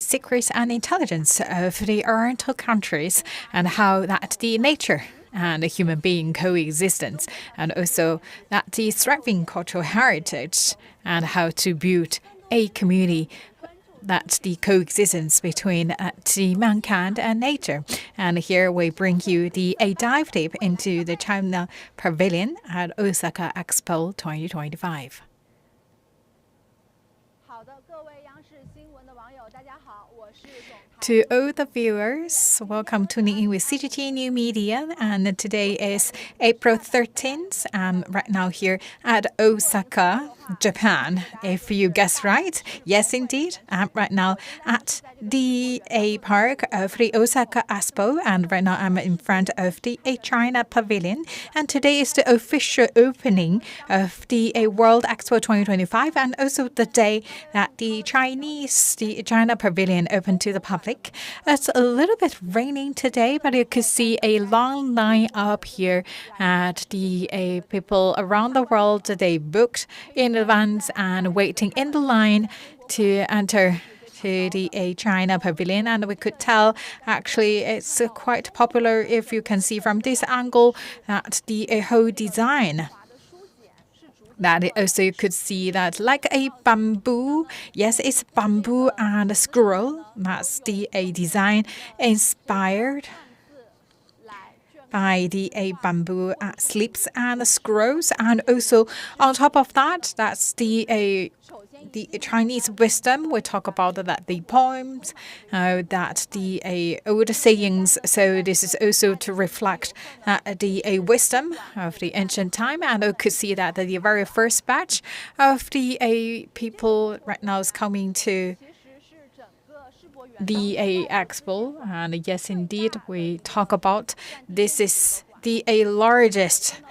secrets and intelligence of the Oriental countries and how that the nature and the human being coexistence, and also that the thriving cultural heritage and how to build a community that's the coexistence between the mankind and nature. And here we bring you a dive deep into the China Pavilion at Osaka Expo 2025. To all the viewers, welcome tuning in with CGTN New Media. And today is April 13th, and right now here at Osaka, Japan. If you guessed right, yes, indeed. I'm right now at the park of the Osaka Expo, and right now I'm in front of the China Pavilion. And today is the official opening of the World Expo 2025, and also the day that the China Pavilion opened to the public. It's a little bit raining today, but you could see a long line up here at the people around the world. They booked in advance and waiting in the line to enter to the China Pavilion, and we could tell actually it's quite popular if you can see from this angle that the whole design. That also you could see that like a bamboo. Yes, it's bamboo and a scroll. That's the design inspired by the bamboo slips and scrolls. And also on top of that, that's the Chinese wisdom. We talk about that the poems, that the old sayings. So this is also to reflect the wisdom of the ancient time. And you could see that the very first batch of the people right now is coming to the expo. And yes, indeed, we talk about this is the largest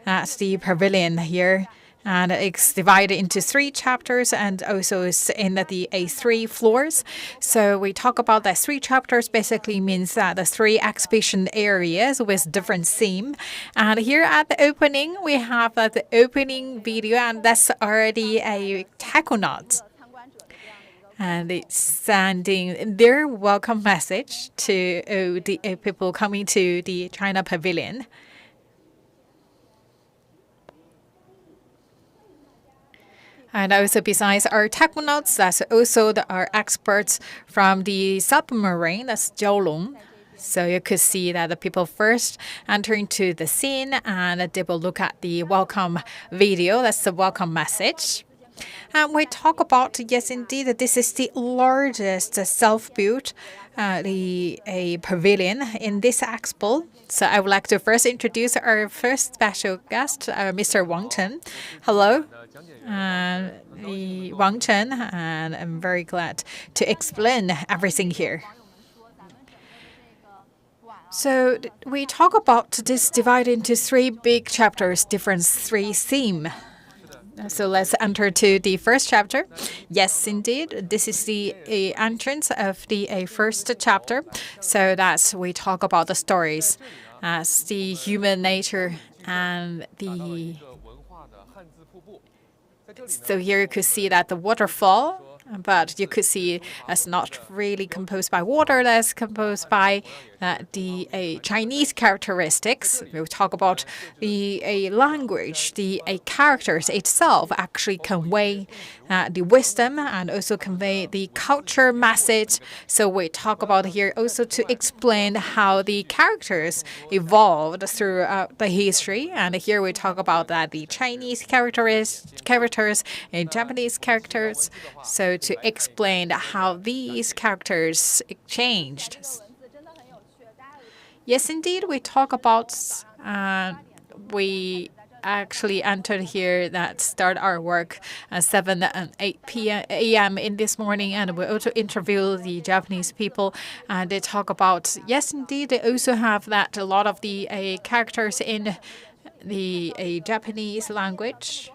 at the pavilion here. And it's divided into 3 chapters, and also it's in the 3 floors. So we talk about that 3 chapters basically means that the 3 exhibition areas with different theme. And here at the opening, we have the opening video, and that's already a taikonaut. And it's sending their welcome message to the people coming to the China Pavilion. And also besides our taconauts, that's also our experts from the submarine, that's Jiaolong. So you could see that the people first enter into the scene and they will look at the welcome video. That's the welcome message. And we talk about, yes, indeed, this is the largest self-built a pavilion in this expo. So I would like to first introduce our first special guest, Mr. Wang Chen. Hello, Wang Chen, and I'm very glad to explain everything here. So we talk about this divided into 3 big chapters, different 3 themes. So let's enter to the first chapter. Yes, indeed, this is the entrance of the first chapter. So that's we talk about the stories as the human nature and the. So here you could see that the waterfall. But you could see it's not really composed by water. That's composed by the Chinese characteristics. We'll talk about the language, the characters itself actually convey the wisdom and also convey the culture message. So we talk about here also to explain how the characters evolved throughout the history. And here we talk about that the Chinese characters and Japanese characters. So to explain how these characters changed. Yes, indeed, we talk about, we actually entered here that start our work at 7 and 8 a.m. in this morning, and we also interview the Japanese people, and they talk about, yes, indeed, they also have that a lot of the characters in the Japanese language.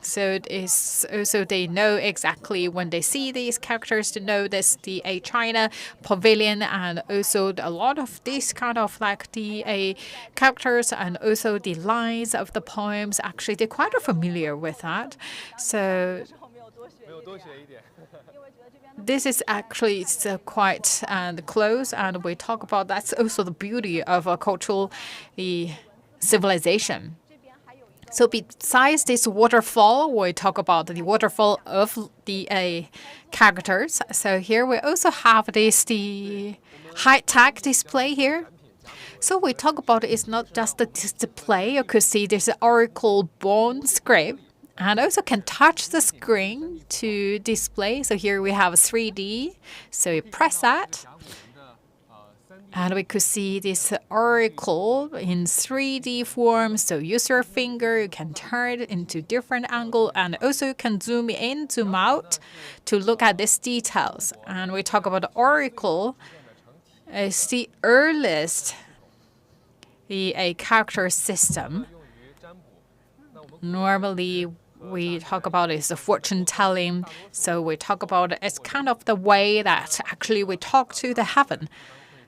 So it is also they know exactly when they see these characters to know this the China Pavilion, and also a lot of these kind of like the characters and also the lines of the poems. Actually, they're quite familiar with that. So This is actually quite close, and we talk about that's also the beauty of a cultural civilization. So besides this waterfall, we talk about the waterfall of the characters. So here we also have the high-tech display here. So we talk about it's not just the display. You could see this oracle bone script and also can touch the screen to display. So here we have 3D. So you press that. And we could see this oracle in 3D form. So use your finger, you can turn it into different angle, and also you can zoom in, zoom out to look at these details. And we talk about the oracle. It's the earliest a character system. Normally, we talk about is the fortune telling. So we talk about it's kind of the way that actually we talk to the heaven.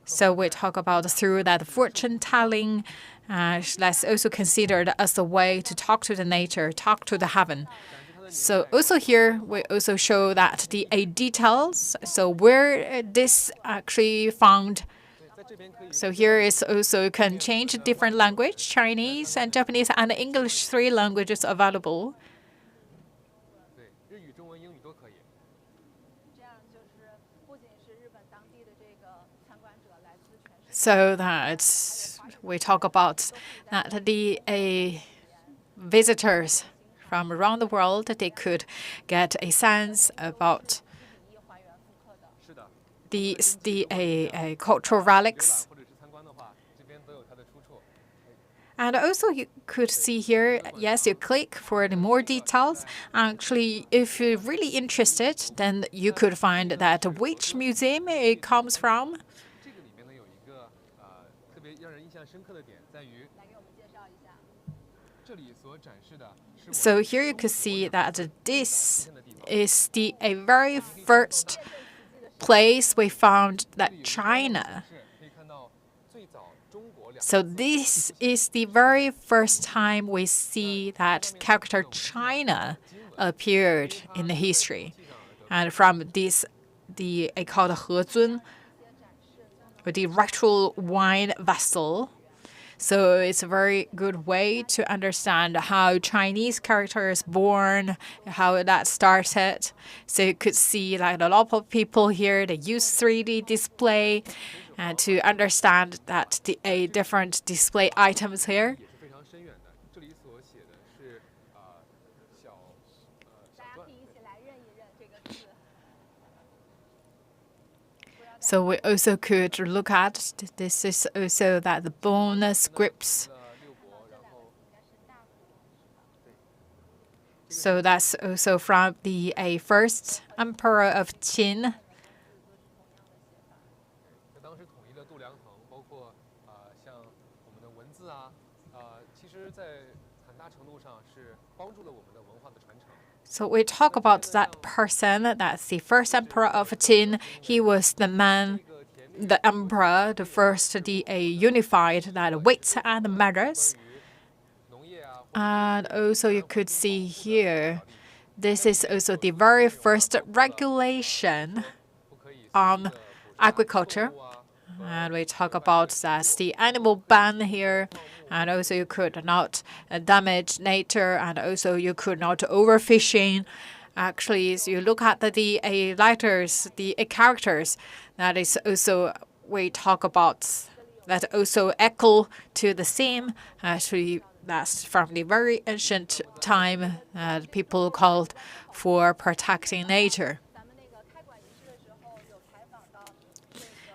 So we talk about through that fortune telling, that's also considered as a way to talk to the nature, talk to the heaven. So also here we also show that the details. So where this actually found. So here is also can change different language, Chinese and Japanese and English, 3 languages available. So that we talk about that the visitors from around the world, they could get a sense about the cultural relics. And also you could see here, yes, you click for the more details. Actually, if you're really interested, then you could find that which museum it comes from. So here you can see that this is a very first place we found that China. So this is the very first time we see that character China appeared in the history. And from this, called Hezun, or the ritual wine vessel. So it's a very good way to understand how Chinese character is born, how that started. So you could see like a lot of people here, they use 3D display and to understand that the different display items here. So we also could look at, this is also that the bone scripts. So that's also from the first emperor of Qin. So we talk about that person, that's the first emperor of Qin. He was the man, the emperor, the first unified that weights and measures. And also you could see here, this is also the very first regulation on agriculture. And we talk about that's the animal ban here. And also you could not damage nature, and also you could not overfishing. Actually, as you look at the letters, the characters, that is also we talk about that also echo to the same. Actually, that's from the very ancient time that people called for protecting nature.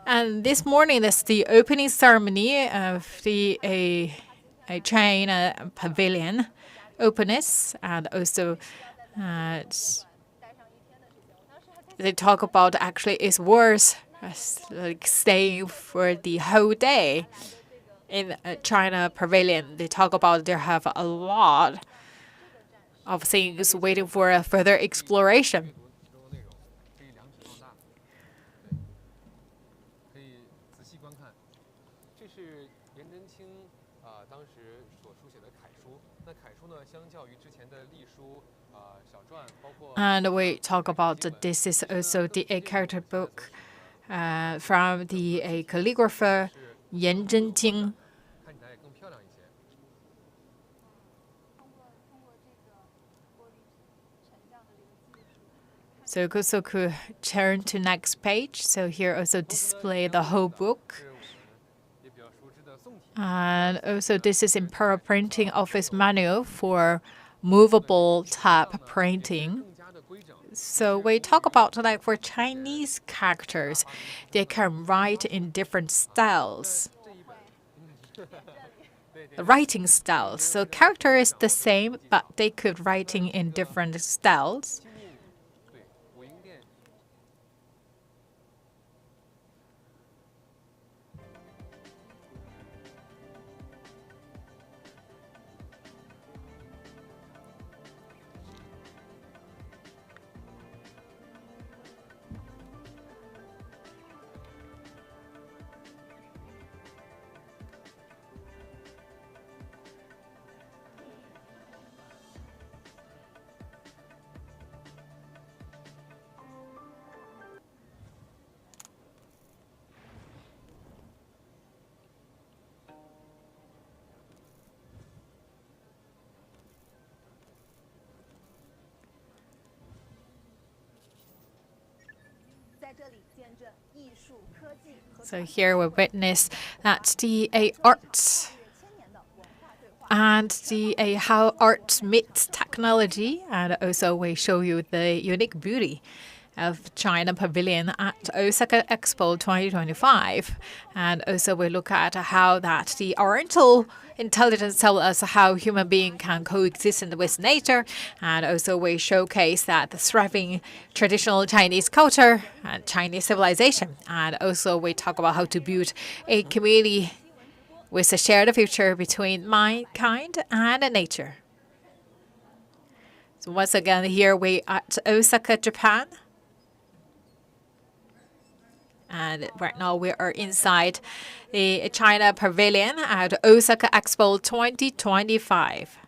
And this morning is the opening ceremony of the China Pavilion openness, and also they talk about actually it's worth like staying for the whole day in China Pavilion. They talk about there have a lot of things waiting for a further exploration. And we talk about this is also the a character book from the a calligrapher Yan Zhenjing. So also could turn to next page. So here also display the whole book. And also this is Imperial Printing Office Manual for movable tab printing. So we talk about like for Chinese characters, they can write in different styles. Writing styles. So character is the same, but they could writing in different styles. So here we witness that the arts and the how art meets technology, and also we show you the unique beauty of China Pavilion at Osaka Expo 2025. And also we look at how that the Oriental intelligence tells us how human being can coexist with nature. And also we showcase that the thriving traditional Chinese culture and Chinese civilization. And also we talk about how to build a community with a shared future between mankind and nature. So once again, here we at Osaka, Japan. And right now we are inside the China Pavilion at Osaka Expo 2025.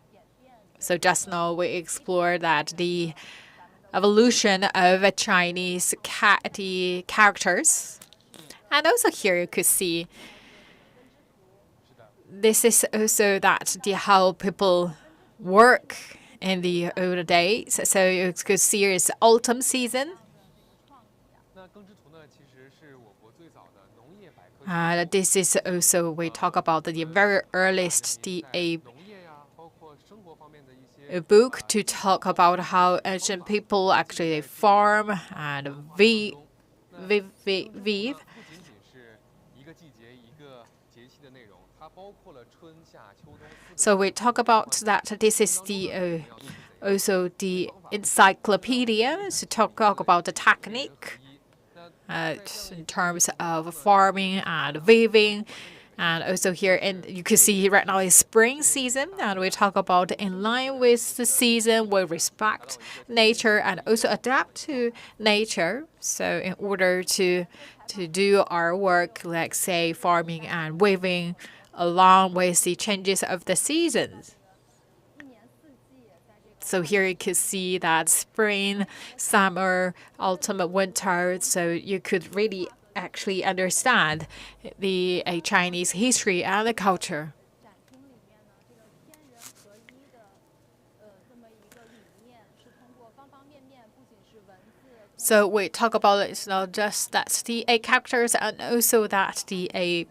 So just now we explored that the evolution of Chinese the characters. And also here you could see this is also that the how people work in the old days. So you could see it's autumn season. This is also we talk about the very earliest a book to talk about how ancient people actually farm and weave. So we talk about that this is the also the encyclopedia to talk about the technique in terms of farming and weaving. And also here, and you can see right now is spring season, and we talk about in line with the season, we respect nature and also adapt to nature. So in order to do our work, like say farming and weaving, along with the changes of the seasons. So here you can see that spring, summer, autumn, winter. So you could really actually understand the Chinese history and the culture. So we talk about it's not just that the characters and also that the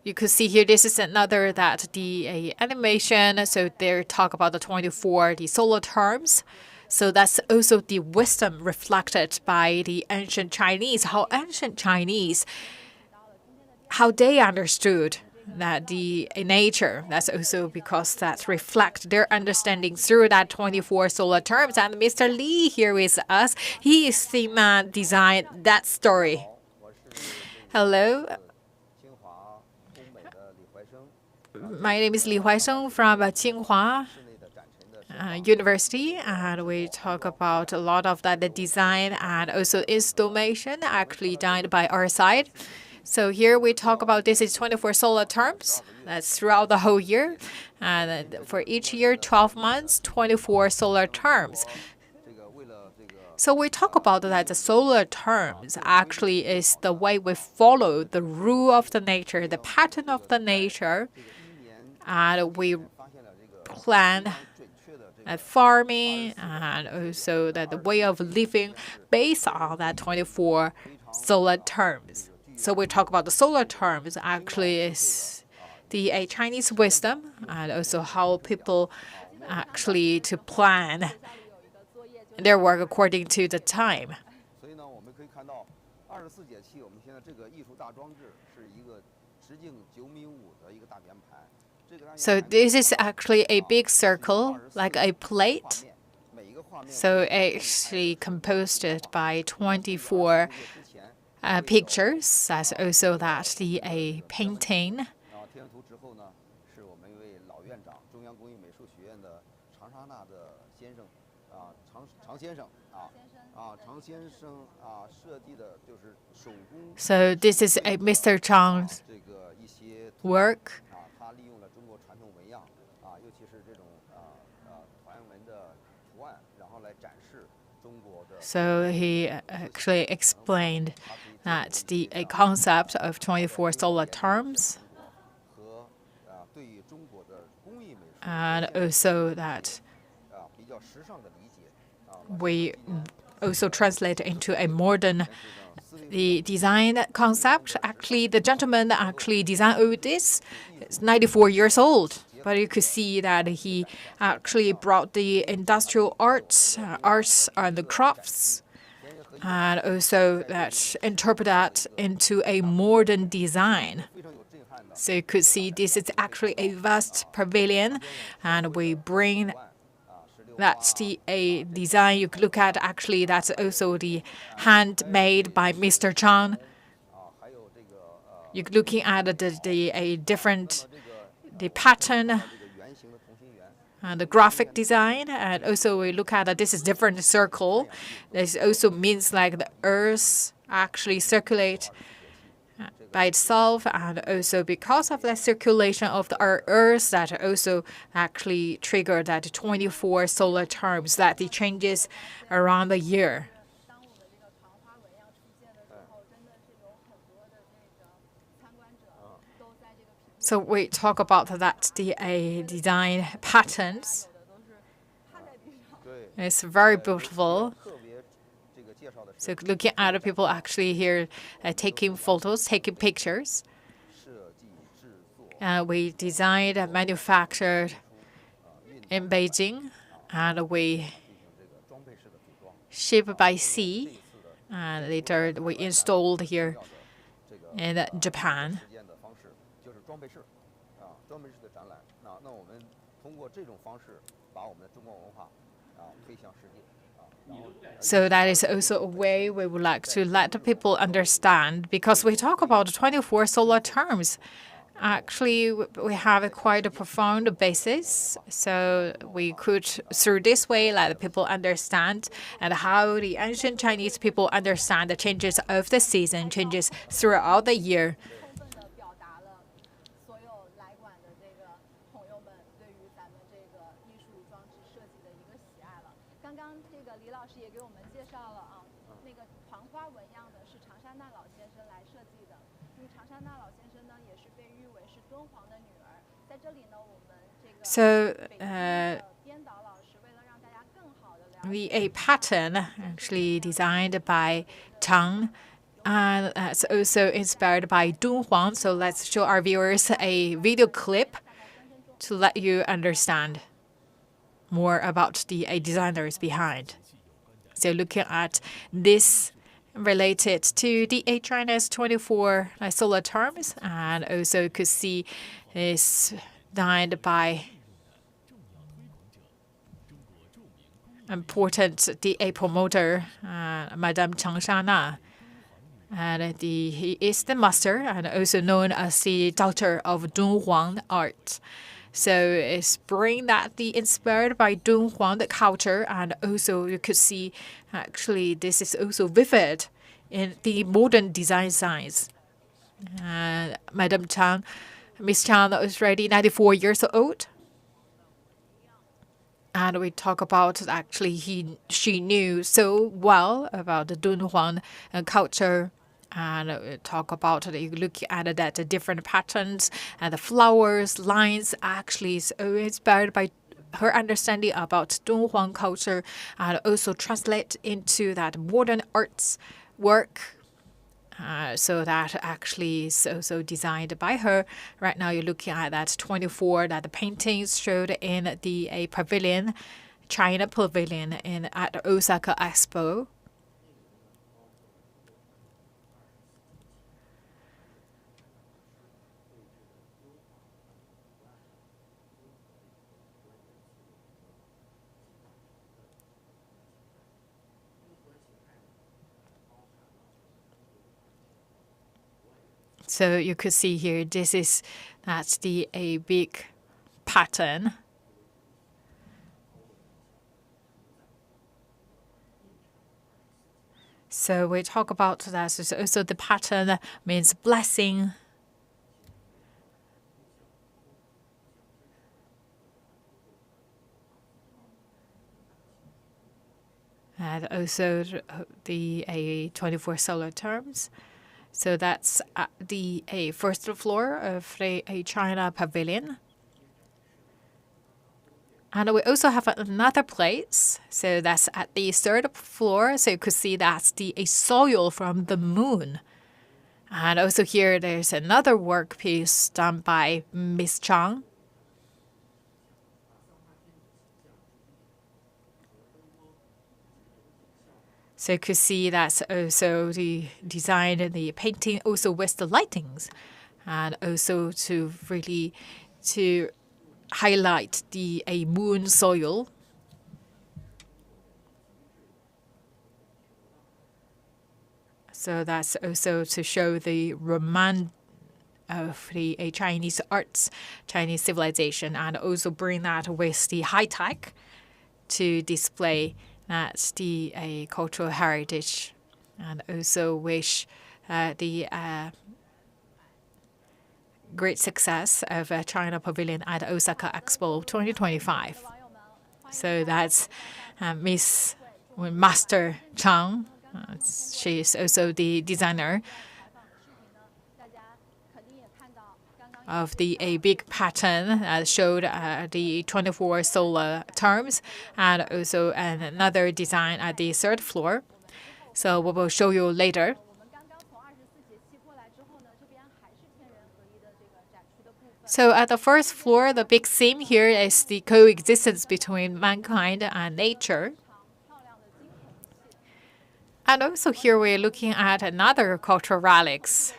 you could see here, this is another that the animation. So they talk about the 24, the solar terms. So that's also the wisdom reflected by the ancient Chinese, how ancient Chinese, how they understood that the nature. That's also because that reflect their understanding through that 24 solar terms. And Mr. Lee here with us, he is the man designed that story. Hello. My name is Li Huaisheng from Tsinghua University, and we talk about a lot of that the design and also installation actually done by our side. So here we talk about this is 24 solar terms. That's throughout the whole year. And for each year, 12 months, 24 solar terms. So we talk about that the solar terms actually is the way we follow the rule of the nature, the pattern of the nature, and we plan farming and also that the way of living based on that 24 solar terms. So we talk about the solar terms actually is the Chinese wisdom and also how people actually to plan their work according to the time. So this is actually a big circle, like a plate. So actually composed by 24 pictures. That's also that the a painting. So this is a Mr. Chang's work. So he actually explained that the concept of 24 solar terms, and also that we also translate into a modern the design concept. Actually, the gentleman actually designed all this. He's 94 years old. But you could see that he actually brought the industrial arts and the crafts, and also that interpret that into a modern design. So you could see this is actually a vast pavilion, and we bring that's the a design you could look at. Actually, that's also the handmade by Mr. Chang. You're looking at a different. The pattern and the graphic design, and also we look at that this is different circle. This also means like the Earth actually circulate by itself, and also because of the circulation of the Earth, that also actually trigger that 24 solar terms that it changes around the year. So we talk about that the design patterns. It's very beautiful. So looking at people actually here taking photos, taking pictures. We designed and manufactured in Beijing, and we ship by sea, and later we installed here in Japan. So that is also a way we would like to let the people understand, because we talk about 24 solar terms. Actually, we have quite a profound basis, so we could, through this way, let the people understand and how the ancient Chinese people understand the changes of the season, changes throughout the year. So a pattern actually designed by Tang, and it's also inspired by Dunhuang. So let's show our viewers a video clip to let you understand more about the designers behind. So looking at this related to the China's 24 solar terms, and also you could see is designed by important DA promoter, Madame Chang Shana. And he is the master and also known as the daughter of Dunhuang art. So it's bring that the inspired by Dunhuang the culture, and also you could see actually this is also vivid in the modern design science. Madam Chang, Miss Chang is already 94 years old. And we talk about actually she knew so well about the Dunhuang culture. And we talk about you look at that the different patterns and the flowers, lines actually is inspired by her understanding about Dunhuang culture and also translate into that modern arts work. So that actually is also designed by her. Right now, you're looking at that 24 that the paintings showed in the pavilion, China Pavilion at Osaka Expo. So you could see here, that's a big pattern. So we talk about that. So also the pattern means blessing. And also the 24 solar terms. So that's at the first floor of the China Pavilion. And we also have another place. So that's at the third floor. So you could see that's a soil from the moon. And also here there's another work piece done by Miss Chang. So you could see that's also the design and the painting also with the lightings. And also to really to highlight a moon soil. So that's also to show the romance of the Chinese arts, Chinese civilization, and also bring that with the high tech to display that's the cultural heritage, and also wish the great success of China Pavilion at Osaka Expo 2025. So that's Miss Master Chang. She is also the designer of a big pattern that showed the 24 solar terms, and also another design at the third floor. So we will show you later. So at the first floor, the big theme here is the coexistence between mankind and nature. And also here we're looking at another cultural relics.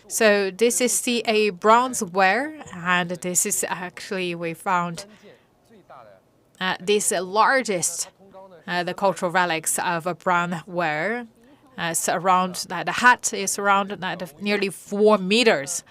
So this is a bronzeware, and this is actually we found this largest the cultural relics of a bronzeware. So around the hat is around nearly 4 meters.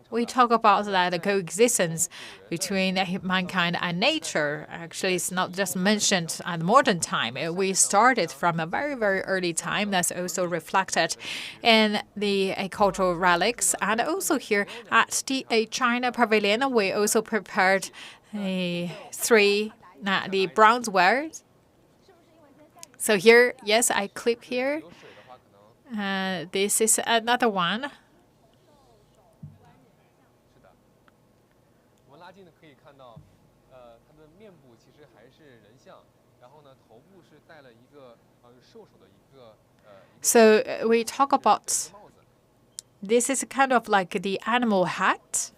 We talk about that the coexistence between mankind and nature. Actually, it's not just mentioned at modern time. We started from a very, very early time. That's also reflected in the cultural relics. And also here at the China Pavilion, we also prepared the bronzeware. So here, yes, I clip here. This is another one. So we talk about this is kind of like the animal hat.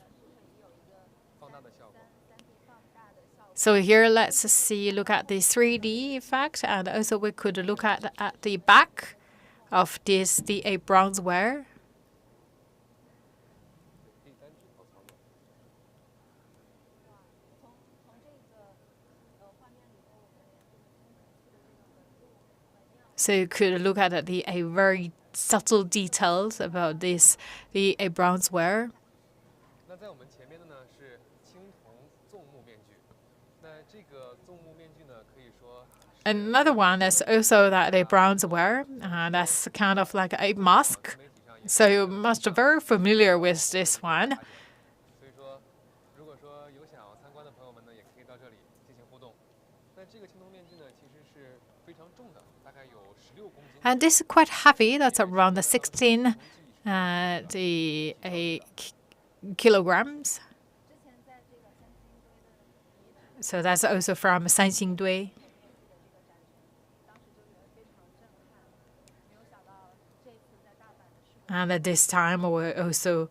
So here, let's see, look at the 3D effect, and also we could look at the back of this a bronzeware. So you could look at a very subtle details about this a bronzeware. Another one is also that the bronze wear, that's kind of like a mask. So you must be very familiar with this one. And this is quite heavy. That's around 16 kilograms. So that's also from Sanxingdui. And at this time, we also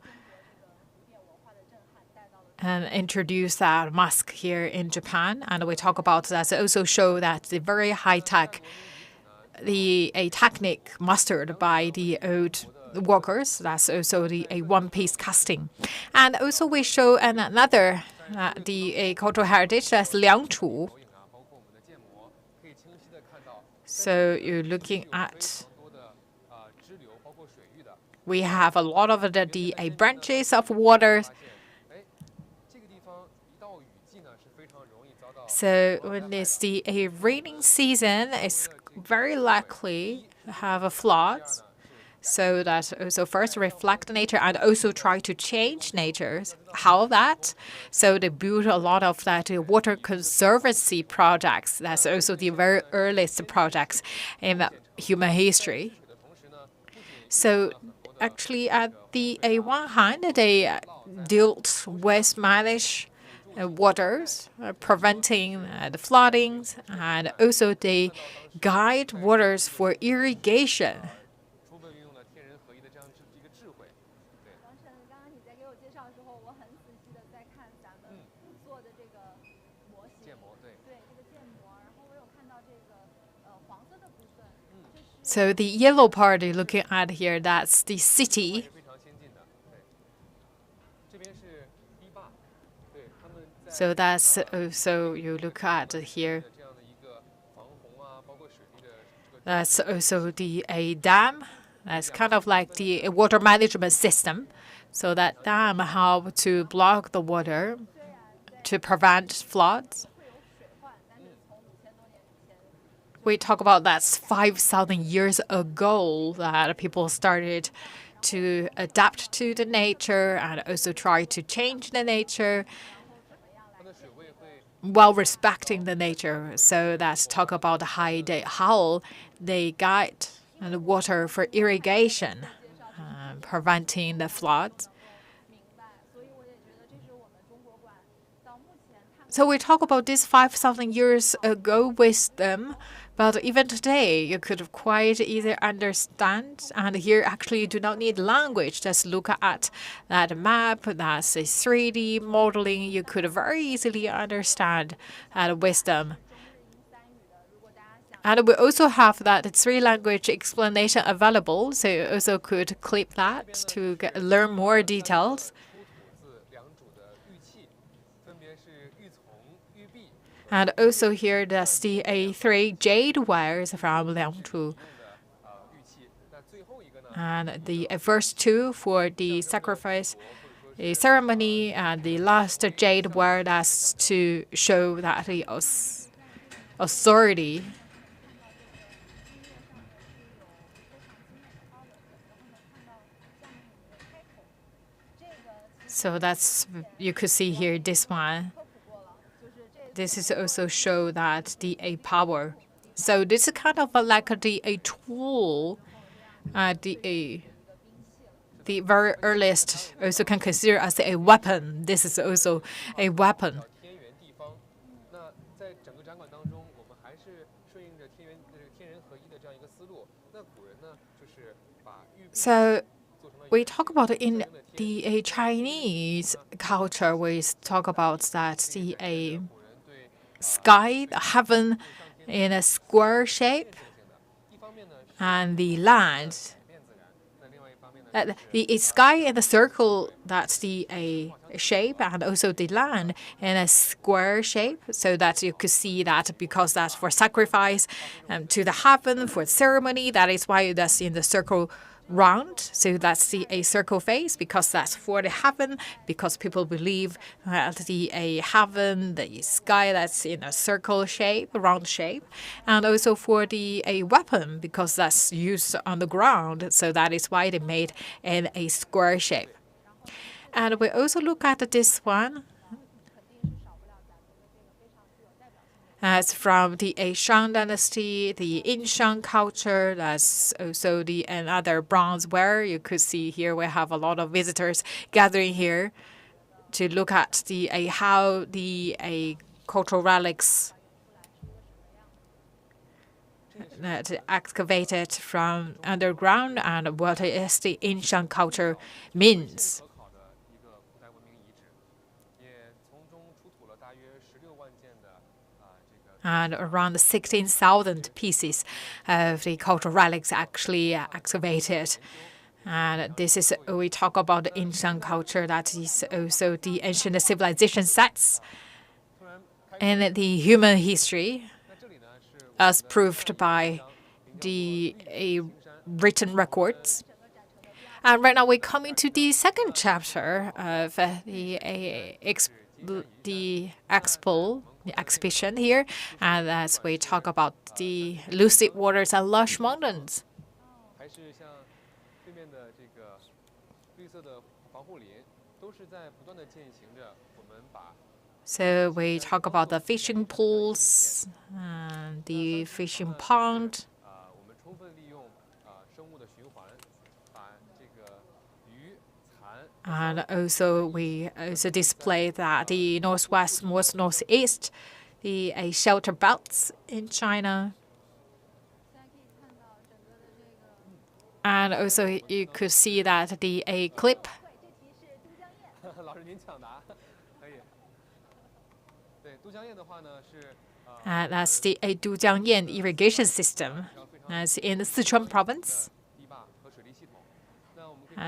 introduce that mask here in Japan. And we talk about that. Also show that the very high tech, a technique mastered by the old workers. That's also a one-piece casting. And also we show another a cultural heritage, that's Liangchu. So you're looking at, we have a lot of the branches of water. So when it's a raining season, it's very likely to have a flood. So that also first reflect nature and also try to change nature. How that? So they build a lot of that water conservancy projects. That's also the very earliest projects in human history. So actually, at the one hand, they dealt with manage waters, preventing the floodings, and also they guide waters for irrigation. So the yellow part you're looking at here, that's the city. So that's also you look at here. That's also a dam. That's kind of like the water management system. So that dam help to block the water to prevent floods. We talk about that's 5,000 years ago that people started to adapt to the nature and also try to change the nature while respecting the nature. So that's talk about how they guide the water for irrigation, preventing the floods. So we talk about this 5,000 years ago wisdom, but even today you could quite easily understand. And here actually you do not need language. Just look at that map. That's a 3D modeling. You could very easily understand that wisdom. And we also have that 3-language explanation available, so you also could click that to learn more details. And also here, that's the 3 jade wires from Liangchu. And the first 2 for the sacrifice ceremony, and the last jade wire, that's to show that the authority. So that's, you could see here, this one. This is also show that a power. So this is kind of like a tool, the very earliest also can consider as a weapon. This is also a weapon. So we talk about in the Chinese culture, we talk about that the sky, the heaven in a square shape, and the land. The sky in the circle, that's the shape, and also the land in a square shape, so that you could see that because that's for sacrifice to the heaven, for ceremony. That is why that's in the circle round, so that's a circle face because that's for the heaven, because people believe that the heaven, the sky, that's in a circle shape, round shape, and also for the a weapon because that's used on the ground, so that is why they made in a square shape. And we also look at this one. As from the Shang dynasty, the Inshang culture, that's also the another bronze ware. You could see here we have a lot of visitors gathering here to look at the how the cultural relics that excavated from underground and what is the Inshang culture means. And around 16,000 pieces of the cultural relics actually excavated. And this is, we talk about the ancient culture, that is also the ancient civilization sites in the human history, as proved by the written records. And right now we're coming to the second chapter of the expo, the exhibition here, and as we talk about the lucid waters and lush mountains. So we talk about the fishing pools and the fishing pond. And also we also display that the northwest, northeast, the shelter belts in China. And also you could see that the clip. That's the Dujiangyan irrigation system. That's in the Sichuan province.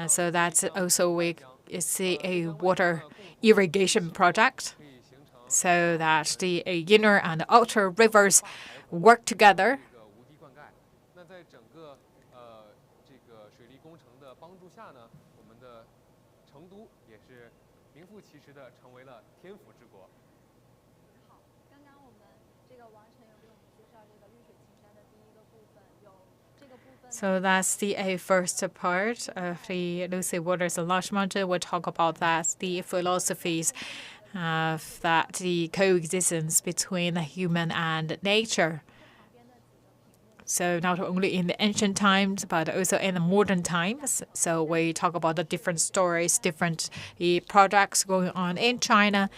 So that's also it's a water irrigation project, so that the inner and outer rivers work together. So that's the first part of the lucid waters and lush mountain. We'll talk about that, the philosophies of that, the coexistence between the human and nature. So not only in the ancient times, but also in the modern times. So we talk about the different stories, different projects going on in China.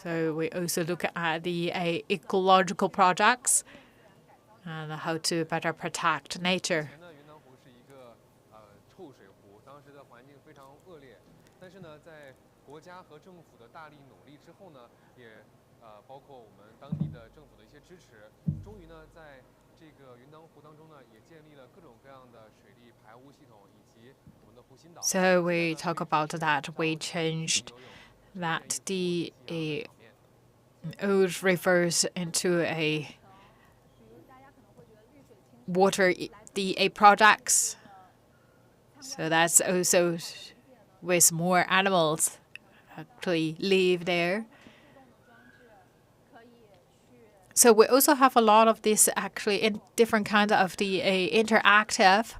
So we also look at the ecological projects and how to better protect nature. So we talk about that. We changed that the old rivers into a water the projects. So that's also with more animals actually live there. So we also have a lot of this actually in different kinds of the interactive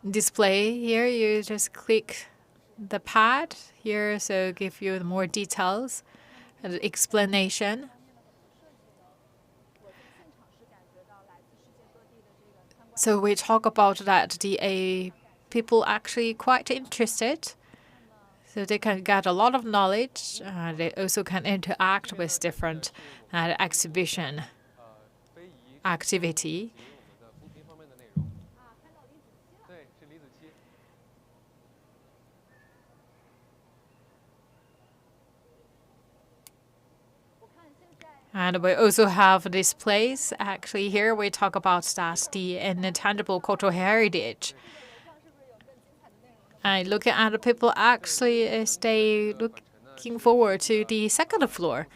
display. Here you just click the pad here, so give you more details and explanation. So we talk about that the people actually quite interested, so they can get a lot of knowledge. They also can interact with different exhibition activity. And we also have this place. Actually, here we talk about that the intangible cultural heritage. And looking at the people actually stay looking forward to the second floor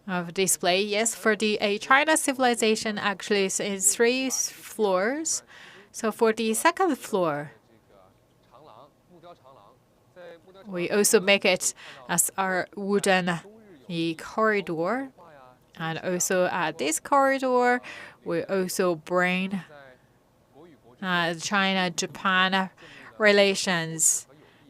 of display. Yes, for the China civilization actually is in 3 floors. So for the second floor, we also make it as our wooden corridor. And also at this corridor, we also bring China-Japan relations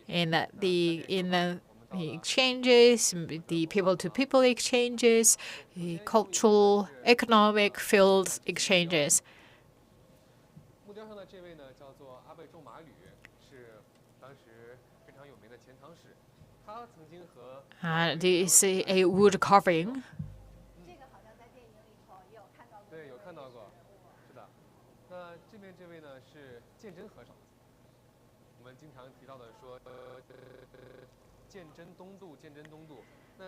in the exchanges, the people-to-people exchanges, the cultural, economic field exchanges. Do you see a wood carving?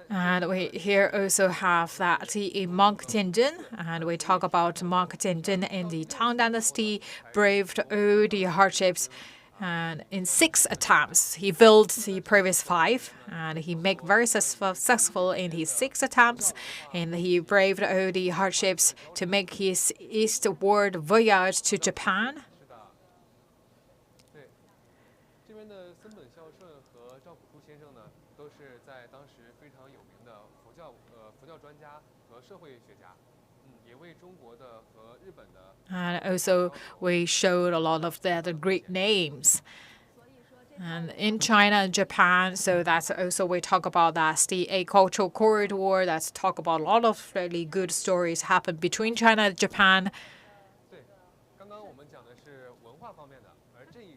And we here also have that in Monk Tianjin, and we talk about Monk Tianjin in the Tang Dynasty, braved all the hardships. And in 6 attempts, he built the previous 5, and he made very successful in his 6 attempts, and he braved all the hardships to make his eastward voyage to Japan. And also, we showed a lot of the Greek names. And in China and Japan, so that's also we talk about that's the cultural corridor. That's talk about a lot of really good stories happen between China and Japan.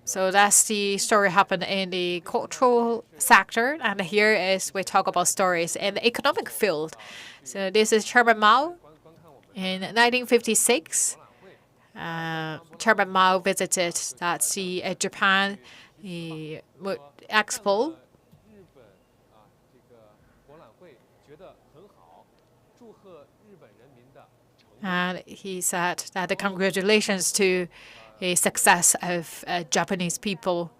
So that's the story happened in the cultural sector, and here is we talk about stories in the economic field. So this is Chairman Mao in 1956. Chairman Mao visited that's the Japan Expo. And he said that the congratulations to the success of Japanese people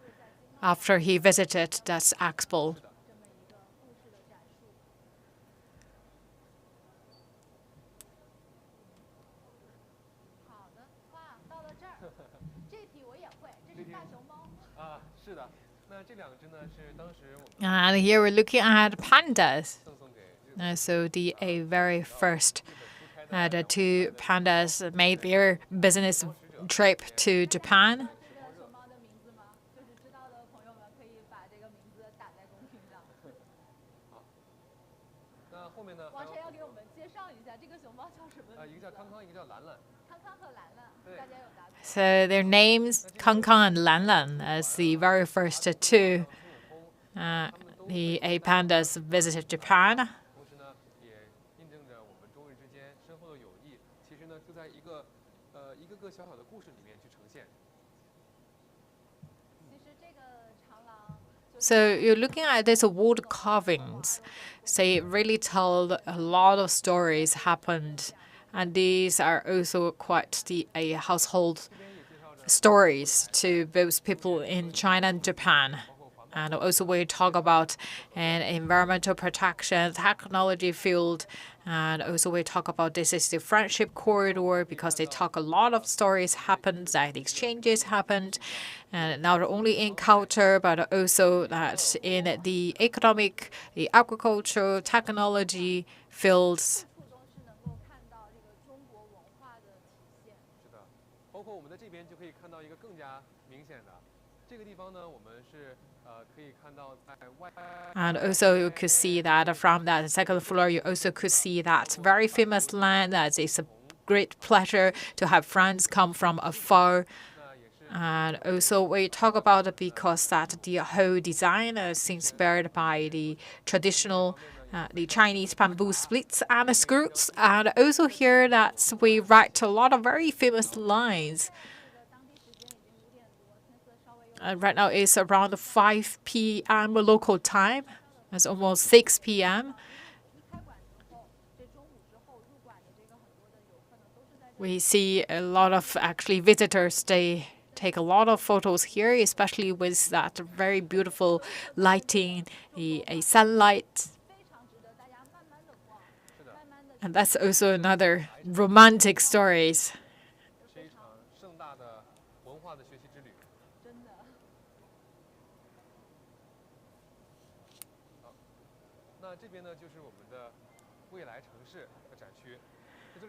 after he visited that expo. And here we're looking at pandas. So the very first the 2 pandas made their business trip to Japan. So their names, Kang Kang and Lan Lan, as the very first 2 the pandas visited Japan. So you're looking at these wood carvings. They really tell a lot of stories happened, and these are also quite the household stories to both people in China and Japan. And also we talk about an environmental protection, technology field, and also we talk about this is the friendship corridor because they talk a lot of stories happened, that exchanges happened, and not only in culture but also that in the economic, the agricultural, technology fields. And also you could see that from that second floor, you also could see that very famous land. That it's a great pleasure to have friends come from afar. And also we talk about it because that the whole design is inspired by the traditional the Chinese bamboo splits and screws. And also here that we write a lot of very famous lines. Right now it's around 5 p.m. local time. It's almost 6 p.m. We see a lot of actually visitors. They take a lot of photos here, especially with that very beautiful lighting, a sunlight. And that's also another romantic stories.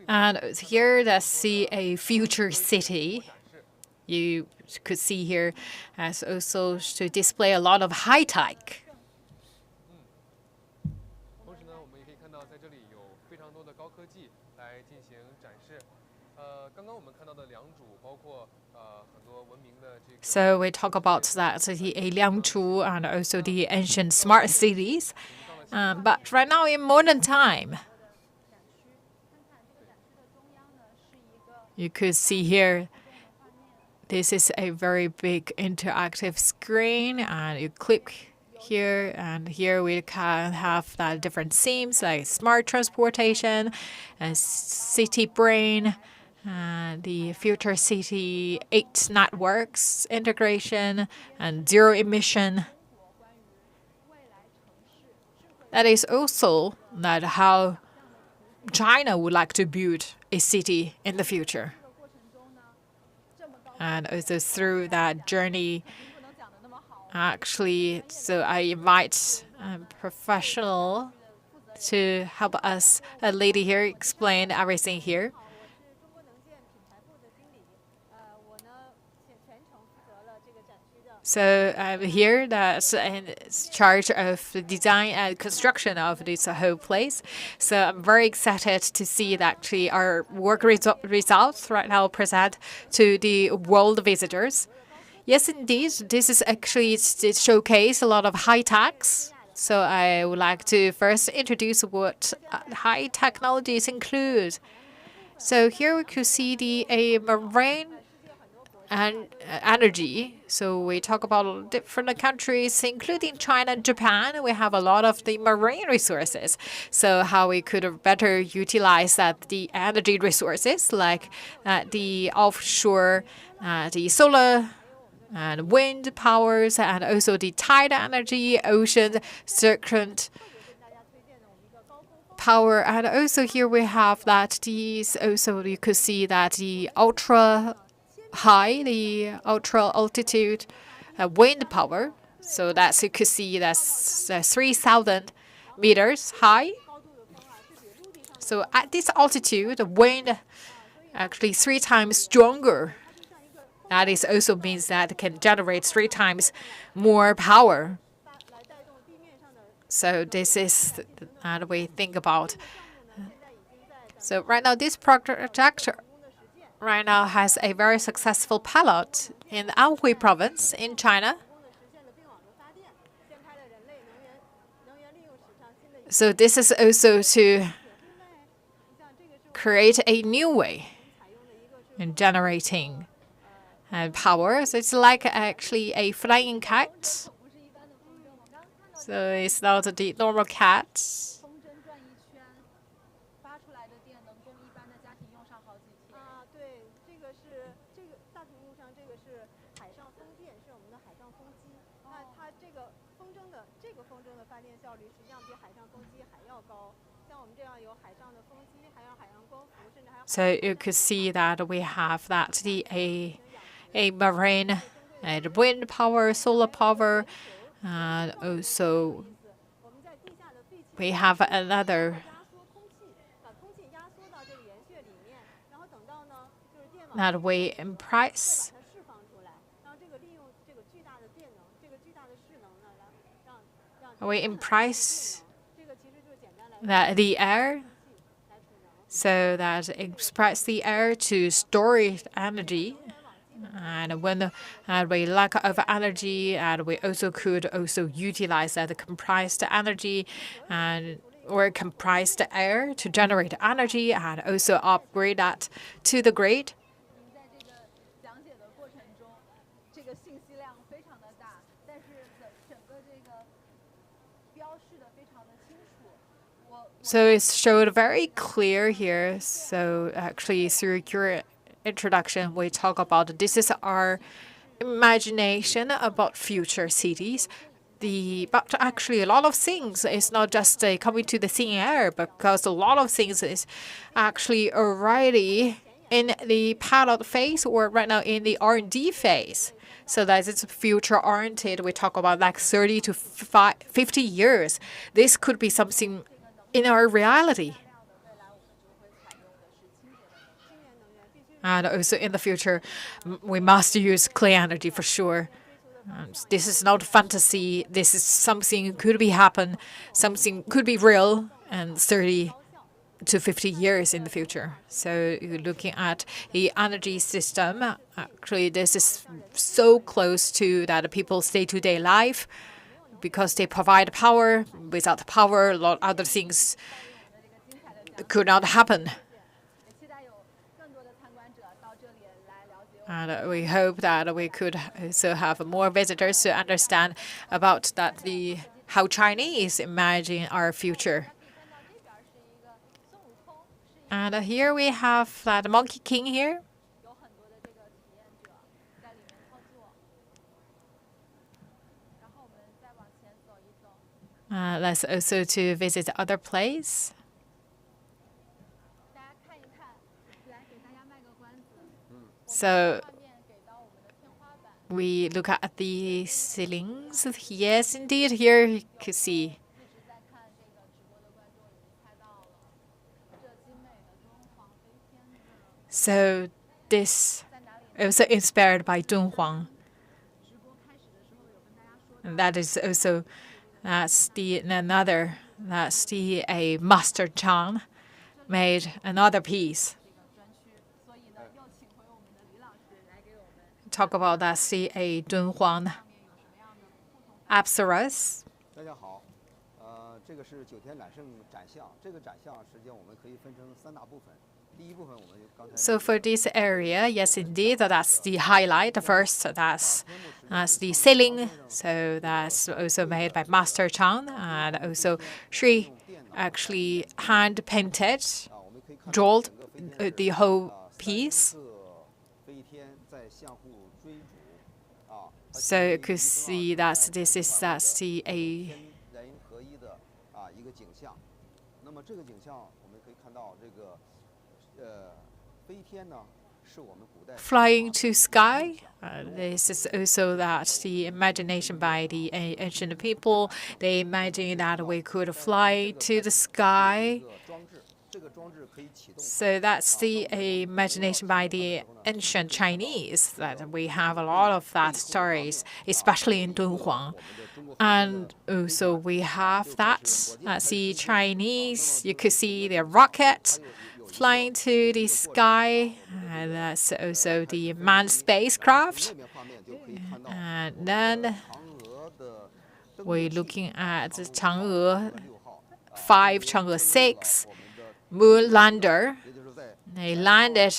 And here let's see a future city. You could see here as also to display a lot of high tech. So we talk about that the Liangzhu and also the ancient smart cities. But right now in modern time, you could see here, this is a very big interactive screen, and you click here, and here we can have that different themes like smart transportation, and city brain, the future city 8 networks integration, and zero emission. That is also that how China would like to build a city in the future. And also through that journey, actually, so I invite a professional to help us, a lady here, explain everything here. So I'm here that's in charge of the design and construction of this whole place. So I'm very excited to see that actually our work results right now present to the world visitors. Yes, indeed, this is actually it showcase a lot of high techs. So I would like to first introduce what high technologies include. So here we could see a marine and energy. So we talk about different countries, including China and Japan. We have a lot of the marine resources. So how we could better utilize the energy resources like the offshore, the solar and wind powers, and also the tide energy, ocean circuit power. And also here we have that these also you could see that the ultra high, the ultra altitude wind power. So that's you could see that's 3,000 meters high. So at this altitude, the wind actually 3 times stronger. That is also means that it can generate 3 times more power. So this is the way we think about. So right now this project right now has a very successful pilot in Anhui province in China. So this is also to create a new way in generating power. So it's like actually a flying cat. So it's not the normal cat. So you could see that we have that a marine and wind power, solar power, and also we have another that we impress. We impress that the air, so that express the air to store energy. And when we lack of energy, and we also could also utilize that compressed energy and or compressed air to generate energy and also upgrade that to the grid. So it's showed very clear here. So actually through introduction, we talk about this is our imagination about future cities. But actually, a lot of things is not just coming to the thin air, because a lot of things is actually already in the pilot phase or right now in the R&D phase. So that it's future oriented. We talk about like 30 to 50 years. This could be something in our reality. And also in the future, we must use clean energy for sure. This is not fantasy. This is something could be happen, something could be real, and 30 to 50 years in the future. So you're looking at the energy system. Actually, this is so close to that people's day-to-day life because they provide power. Without power, a lot of other things could not happen. And we hope that we could also have more visitors to understand about that how Chinese imagine our future. And here we have that Monkey King here. Let's also to visit other place. So we look at the ceilings. Yes, indeed, here you can see. So this also inspired by Dunhuang. And that is also that's the Master Chang made another piece. Talk about that C.A. Dunhuang Apsaras. So for this area, yes, indeed, that's the highlight. The first, that's the ceiling. So that's also made by Master Chang, and also she actually hand painted, drawn the whole piece. So you could see that's the flying to sky. This is also that the imagination by the ancient people. They imagine that we could fly to the sky. So that's the imagination by the ancient Chinese, that we have a lot of that stories, especially in Dunhuang. And also we have that, that's the Chinese, you could see the rocket flying to the sky, and that's also the manned spacecraft. And then we're looking at the Chang'e 5, Chang'e 6, moon lander. They landed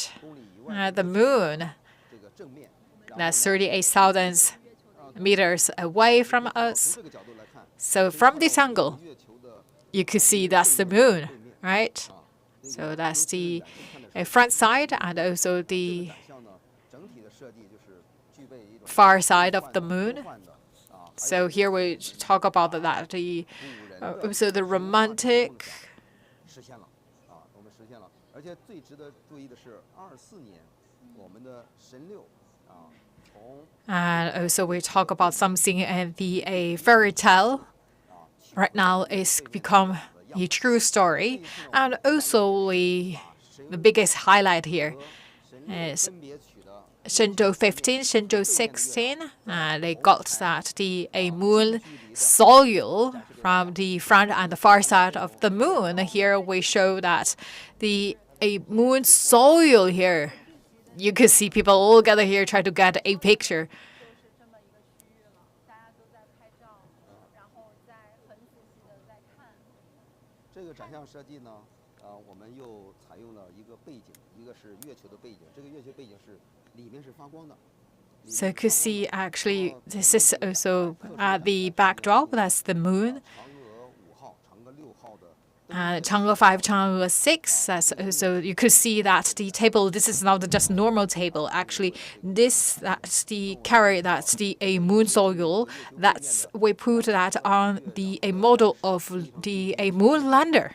at the moon. That's 38,000 meters away from us. So from this angle, you could see that's the moon, right? So that's the front side and also the far side of the moon. So here we talk about that, also the romantic. And also we talk about something in a fairy tale. Right now it's become a true story. And also the biggest highlight here is Shenzhou 15, Shenzhou 16. They got that a moon soil from the front and the far side of the moon. Here we show that a moon soil here. You can see people all gather here try to get a picture. So you can see actually this is also the backdrop, that's the moon. Chang'e 5, Chang'e 6. So you could see that the table, this is not just normal table. Actually, that's the carry, that's the a moon soil. That's we put that on a model of a moon lander.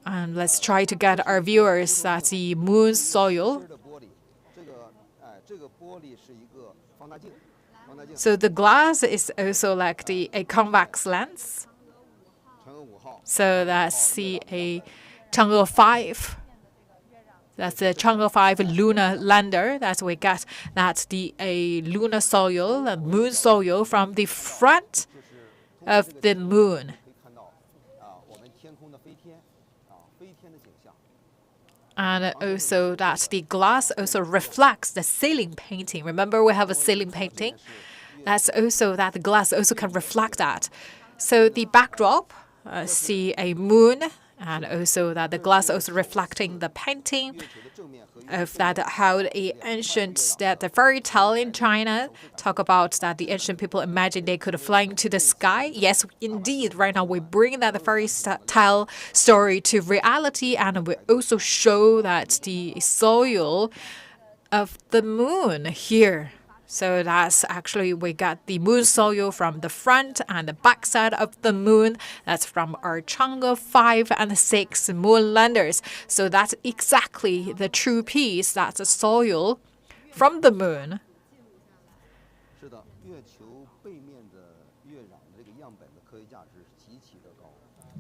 And let's try to get our viewers that the moon soil. So the glass is also like a convex lens. So that's a Chang'e 5. That's the Chang'e 5 lunar lander. That's we get that a lunar soil, a moon soil from the front of the moon. And also that the glass also reflects the ceiling painting. Remember we have a ceiling painting? That's also that the glass also can reflect that. So the backdrop, see a moon, and also that the glass also reflecting the painting of that how the ancient, that the fairy tale in China talk about that the ancient people imagined they could fly into the sky. Yes, indeed. Right now we bring that the fairy tale story to reality, and we also show that the soil of the moon here. So that's actually we got the moon soil from the front and the back side of the moon. That's from our Chang'e 5 and 6 moon landers. So that's exactly the true piece. That's the soil from the moon.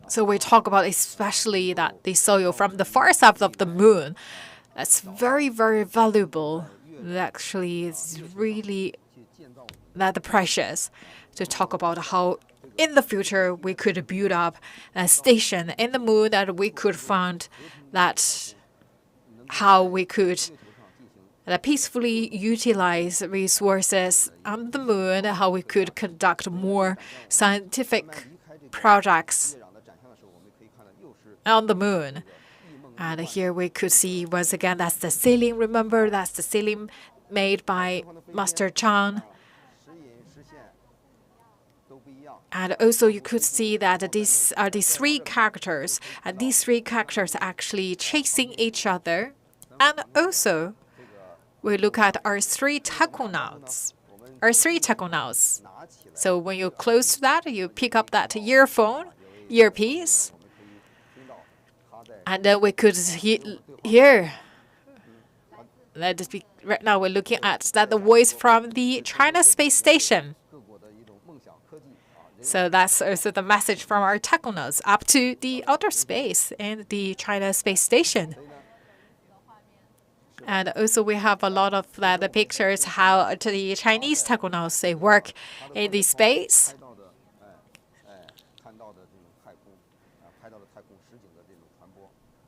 So we talk about especially that the soil from the far side of the moon. That's very, very valuable. Actually, it's really that precious to talk about how in the future we could build up a station in the moon, that we could find that how we could peacefully utilize resources on the moon, how we could conduct more scientific projects on the moon. And here we could see once again that's the ceiling. Remember, that's the ceiling made by Master Chang. And also you could see that these are the three characters, and these three characters actually chasing each other. And also we look at our three taconauts. So when you close that, you pick up that earpiece. And then we could hear. Right now we're looking at that the voice from the China Space Station. So that's also the message from our taconauts up to the outer space and the China Space Station. And also we have a lot of the pictures how the Chinese taconauts they work in the space.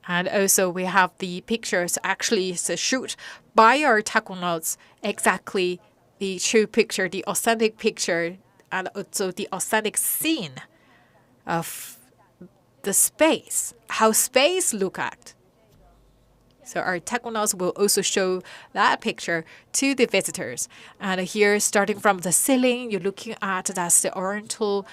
And also we have the pictures actually shoot by our taconauts, exactly the true picture, the authentic picture, and also the authentic scene of the space, how space look at. So our taconauts will also show that picture to the visitors. And here, starting from the ceiling, you're looking at that's the Oriental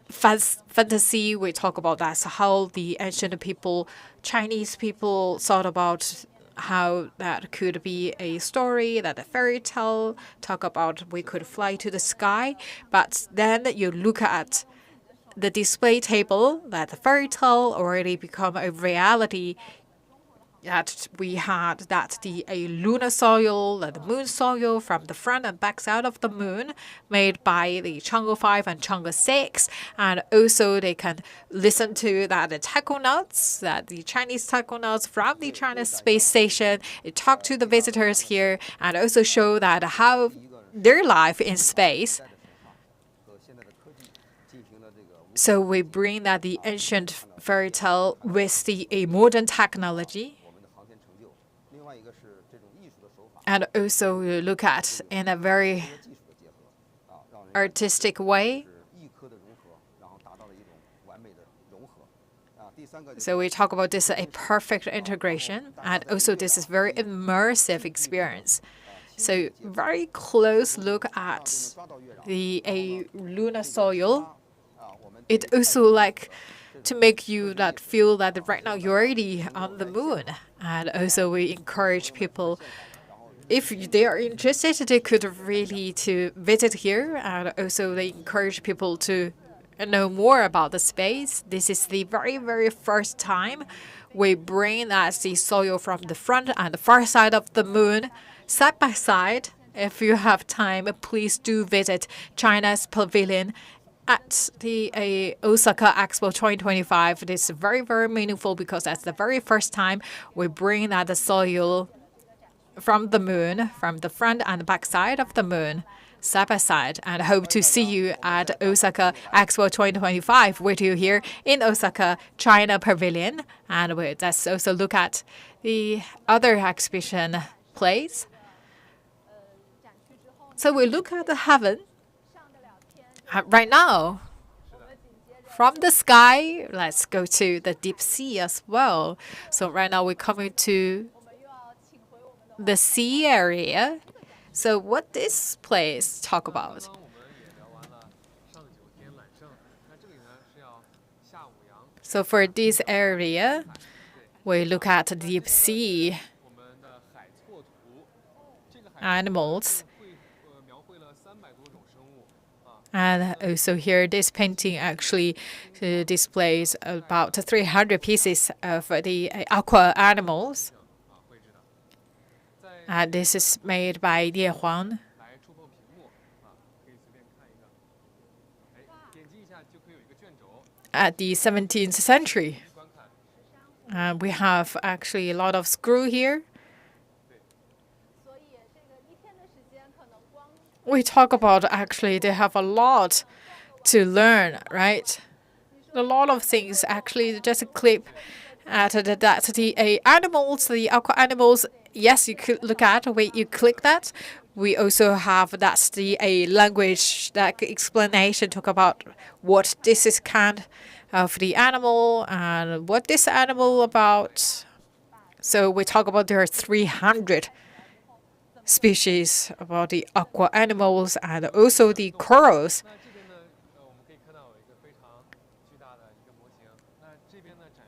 fantasy. We talk about that's how the ancient people, Chinese people, thought about how that could be a story, that a fairy tale, talk about we could fly to the sky. But then you look at the display table, that the fairy tale already become a reality. That we had that a lunar soil, the moon soil from the front and back side of the moon, made by the Chang'e 5 and Chang'e 6, and also they can listen to that the taconauts, that the Chinese taconauts from the China Space Station, talk to the visitors here, and also show that how their life in space. So we bring that the ancient fairy tale with a modern technology. And also look at in a very artistic way. So we talk about this a perfect integration, and also this is very immersive experience. So very close look at a lunar soil. It also like to make you that feel that right now you're already on the moon. And also we encourage people, if they are interested, they could really to visit here. And also they encourage people to know more about the space. This is the very, very first time we bring that the soil from the front and the far side of the moon side by side. If you have time, please do visit China's Pavilion at the Osaka Expo 2025. It is very, very meaningful because that's the very first time we bring that the soil from the moon, from the front and the back side of the moon, side by side, and hope to see you at Osaka Expo 2025 with you here in Osaka China Pavilion. And let's also look at the other exhibition place. So we look at the heaven. Right now, from the sky, let's go to the deep sea as well. So right now we're coming to the sea area. So what this place talk about? So for this area, we look at the deep sea animals. And also here, this painting actually displays about 300 pieces of the aqua animals. And this is made by Ye Huang. At the 17th century. We have actually a lot of screw here. We talk about actually they have a lot to learn, right? A lot of things actually just a clip at the animals, the aqua animals. Yes, you could look at when you click that. We also have that's the language that explanation talk about what this is kind of the animal and what this animal about. So we talk about there are 300 species about the aqua animals and also the corals.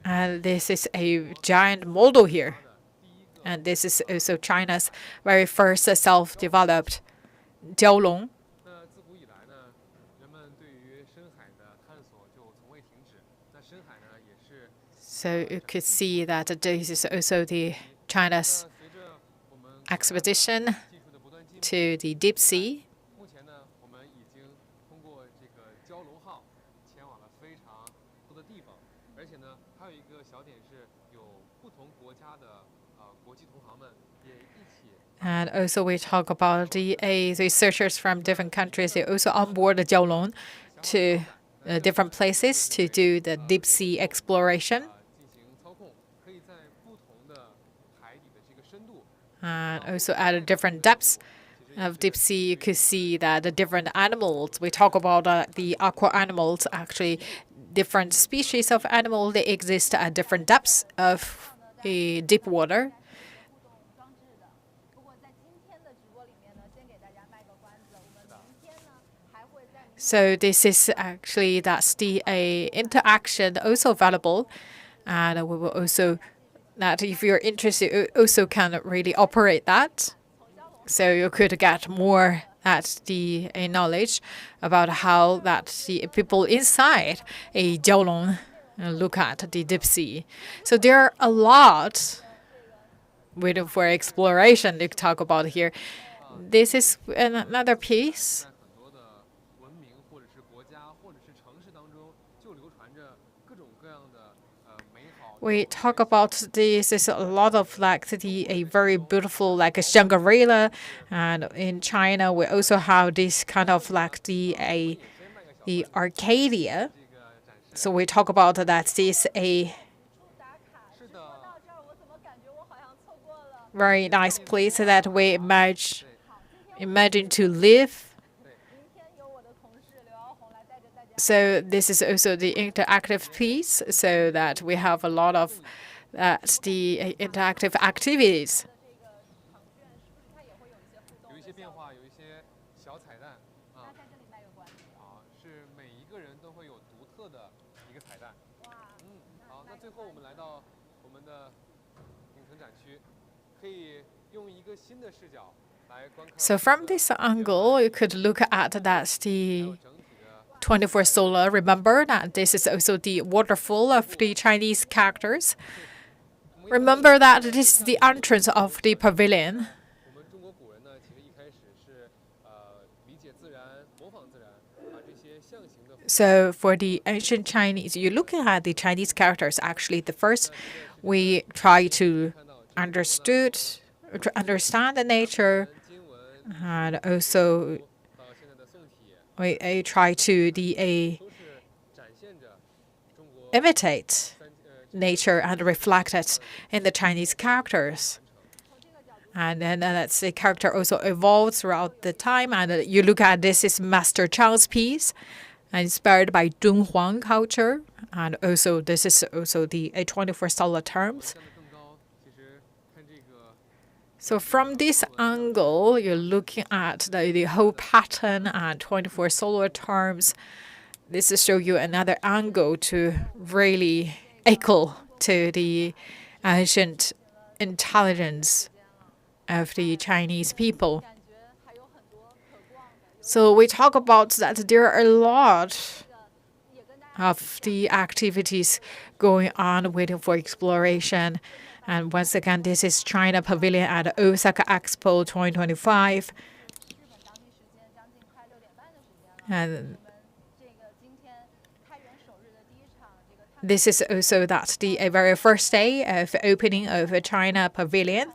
And this is a giant model here. And this is also China's very first self-developed jiaolong. So you could see that this is also the China's expedition to the deep sea. And also we talk about the researchers from different countries. They also onboard the jiaolong to different places to do the deep sea exploration. And also at different depths of deep sea, you could see that the different animals. We talk about the aqua animals. Actually, different species of animals they exist at different depths of deep water. So this is actually that's the interaction also available, and we will also that if you're interested, you also can really operate that. So you could get more at the knowledge about how that the people inside a jiaolong look at the deep sea. So there are a lot waiting for exploration to talk about here. This is another piece. We talk about this is a lot of like a very beautiful like a Shangri-La, and in China we also have this kind of like the Arcadia. So we talk about that this a very nice place that we imagine to live. So this is also the interactive piece, so that we have a lot of the interactive activities. So from this angle, you could look at that the 24 solar. Remember that this is also the waterfall of the Chinese characters. Remember that this is the entrance of the pavilion. So for the ancient Chinese, you're looking at the Chinese characters. Actually, the first we try to understand the nature, and also we try to imitate nature and reflect it in the Chinese characters. And then that's the character also evolves throughout the time. And you look at this is Master Chang's piece, inspired by Dunhuang culture. And also this is also the 24 solar terms. So from this angle, you're looking at the whole pattern and 24 solar terms. This will show you another angle to really echo to the ancient intelligence of the Chinese people. So we talk about that there are a lot of the activities going on waiting for exploration. And once again, this is China Pavilion at Osaka Expo 2025. And this is also the very first day of opening of a China Pavilion.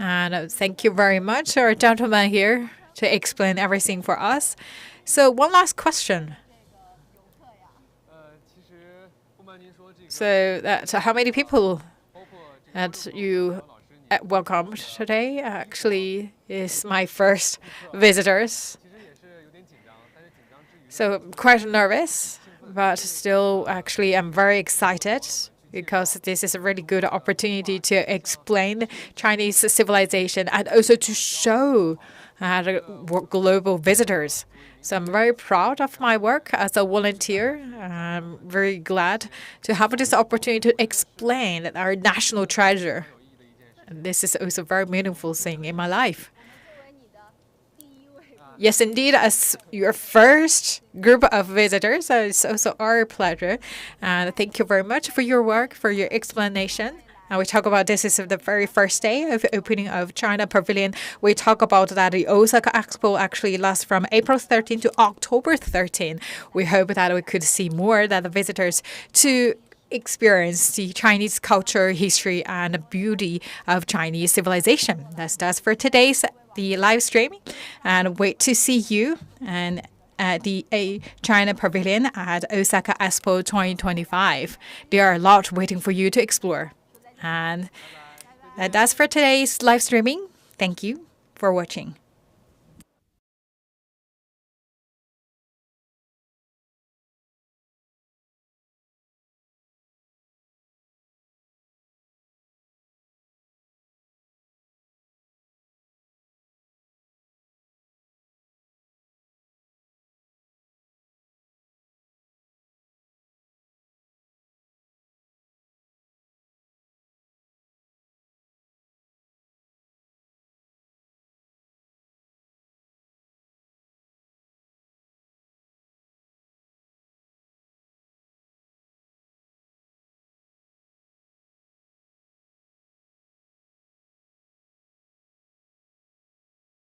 And thank you very much, our gentleman here, to explain everything for us. So one last question. So how many people that you welcomed today? Actually, is my first visitors. So I'm quite nervous, but still, actually, I'm very excited because this is a really good opportunity to explain Chinese civilization and also to show global visitors. So I'm very proud of my work as a volunteer. I'm very glad to have this opportunity to explain our national treasure. And this is also a very meaningful thing in my life. Yes, indeed, as your first group of visitors, it's also our pleasure. And thank you very much for your work, for your explanation. And we talk about this is the very first day of opening of China Pavilion. We talk about that the Osaka Expo actually lasts from April 13 to October 13. We hope that we could see more that the visitors to experience the Chinese culture, history, and beauty of Chinese civilization. That's for today's the live streaming, and wait to see you and at the China Pavilion at Osaka Expo 2025. There are a lot waiting for you to explore. And that's for today's live streaming. Thank you for watching.